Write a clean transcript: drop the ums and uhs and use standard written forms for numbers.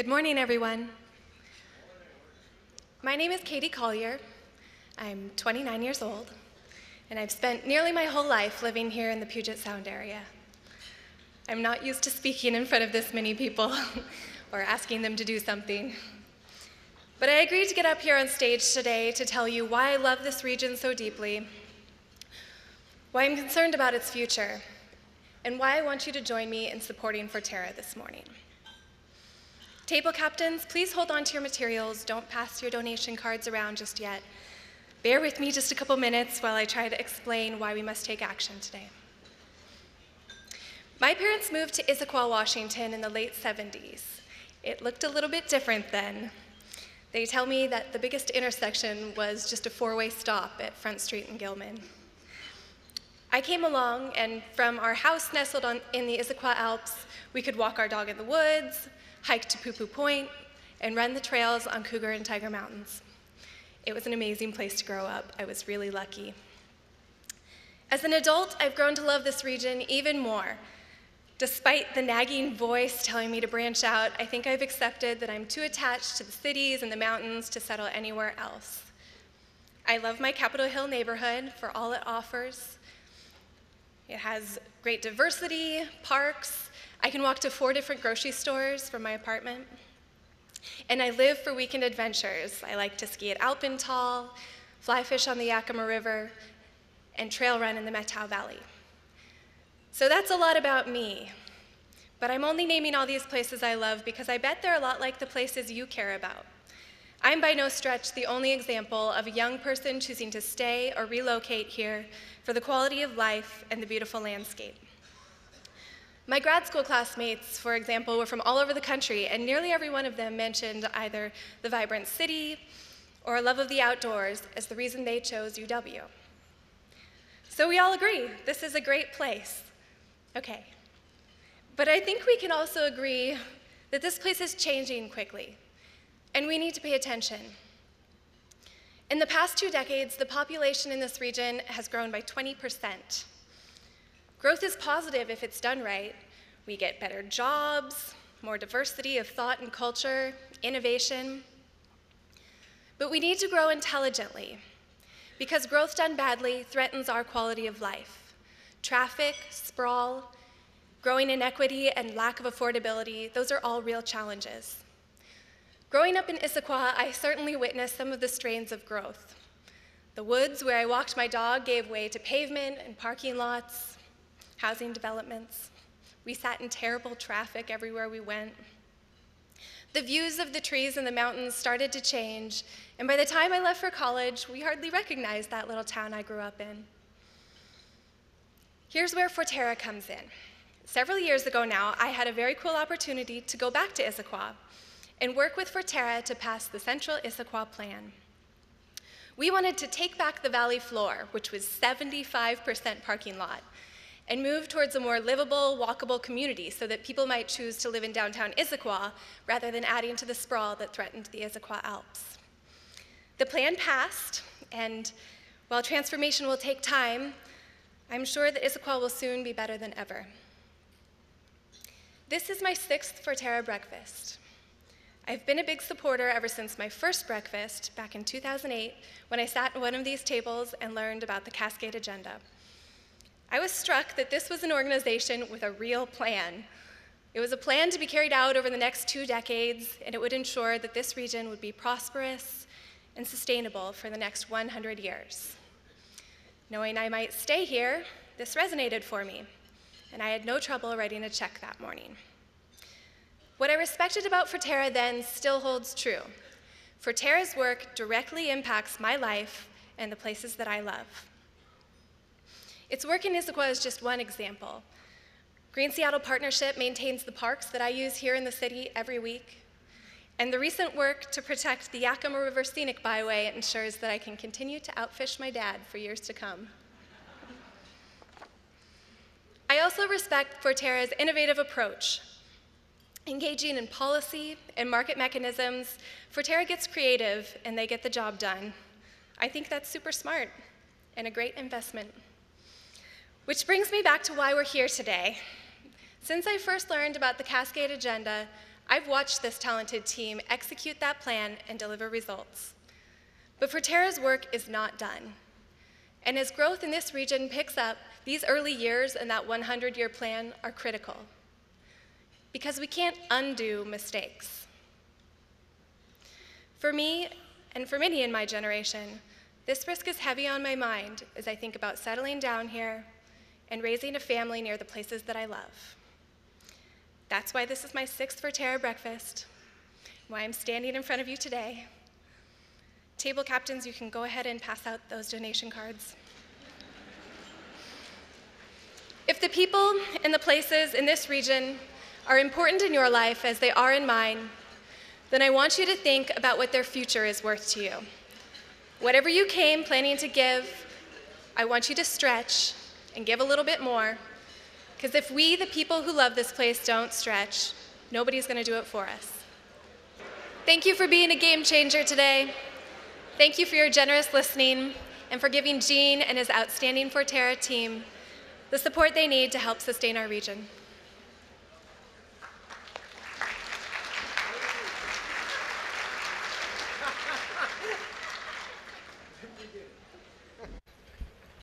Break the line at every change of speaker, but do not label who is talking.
Good morning, everyone. My name is Collier. I'm 29 years old, and I've spent nearly my whole life living here in the Puget Sound area. I'm not used to speaking in front of this many people or asking them to do something. But I agreed to get up here on stage today to tell you why I love this region so deeply, why I'm concerned about its future, and why I want you to join me in supporting Forterra this morning. Table captains, please hold on to your materials. Don't pass your donation cards around just yet. Bear with me just a couple minutes while I try to explain why we must take action today. My parents moved to Issaquah, Washington in the late 70s. It looked a little bit different then. They tell me that the biggest intersection was just a four-way stop at Front Street in Gilman. I came along, and from our house nestled in the Issaquah Alps, we could walk our dog in the woods, hike to Poo Poo Point, and run the trails on Cougar and Tiger Mountains. It was an amazing place to grow up. I was really lucky. As an adult, I've grown to love this region even more. Despite the nagging voice telling me to branch out, I think I've accepted that I'm too attached to the cities and the mountains to settle anywhere else. I love my Capitol Hill neighborhood for all it offers. It has great diversity, parks. I can walk to 4 different grocery stores from my apartment. And I live for weekend adventures. I like to ski at Alpental, fly fish on the Yakima River, and trail run in the Methow Valley. So that's a lot about me. But I'm only naming all these places I love because I bet they're a lot like the places you care about. I'm by no stretch the only example of a young person choosing to stay or relocate here for the quality of life and the beautiful landscape. My grad school classmates, for example, were from all over the country, and nearly every one of them mentioned either the vibrant city or a love of the outdoors as the reason they chose UW. So we all agree, this is a great place. Okay. But I think we can also agree that this place is changing quickly, and we need to pay attention. In the past 2 decades, the population in this region has grown by 20%. Growth is positive if it's done right. We get better jobs, more diversity of thought and culture, innovation. But we need to grow intelligently, because growth done badly threatens our quality of life. Traffic, sprawl, growing inequity, and lack of affordability, those are all real challenges. Growing up in Issaquah, I certainly witnessed some of the strains of growth. The woods where I walked my dog gave way to pavement and parking lots, housing developments. We sat in terrible traffic everywhere we went. The views of the trees and the mountains started to change, and by the time I left for college, we hardly recognized that little town I grew up in. Here's where Forterra comes in. Several years ago now, I had a very cool opportunity to go back to Issaquah and work with Forterra to pass the Central Issaquah Plan. We wanted to take back the valley floor, which was 75% parking lot, and move towards a more livable, walkable community so that people might choose to live in downtown Issaquah rather than adding to the sprawl that threatened the Issaquah Alps. The plan passed, and while transformation will take time, I'm sure that Issaquah will soon be better than ever. This is my 6th Forterra breakfast. I've been a big supporter ever since my first breakfast back in 2008 when I sat at one of these tables and learned about the Cascade Agenda. I was struck that this was an organization with a real plan. It was a plan to be carried out over the next 2 decades, and it would ensure that this region would be prosperous and sustainable for the next 100 years. Knowing I might stay here, this resonated for me, and I had no trouble writing a check that morning. What I respected about Forterra then still holds true. Forterra's work directly impacts my life and the places that I love. Its work in Issaquah is just one example. Green Seattle Partnership maintains the parks that I use here in the city every week. And the recent work to protect the Yakima River Scenic Byway ensures that I can continue to outfish my dad for years to come. I also respect Forterra's innovative approach. Engaging in policy and market mechanisms, Forterra gets creative and they get the job done. I think that's super smart and a great investment. Which brings me back to why we're here today. Since I first learned about the Cascade Agenda, I've watched this talented team execute that plan and deliver results. But Forterra's work is not done. And as growth in this region picks up, these early years in that 100-year plan are critical, because we can't undo mistakes. For me, and for many in my generation, this risk is heavy on my mind as I think about settling down here and raising a family near the places that I love. That's why this is my 6th Forterra breakfast, why I'm standing in front of you today. Table captains, you can go ahead and pass out those donation cards. If the people and the places in this region are important in your life as they are in mine, then I want you to think about what their future is worth to you. Whatever you came planning to give, I want you to stretch and give a little bit more, because if we, the people who love this place, don't stretch, nobody's going to do it for us. Thank you for being a game changer today. Thank you for your generous listening and for giving Gene and his outstanding Forterra team the support they need to help sustain our region.
We did it.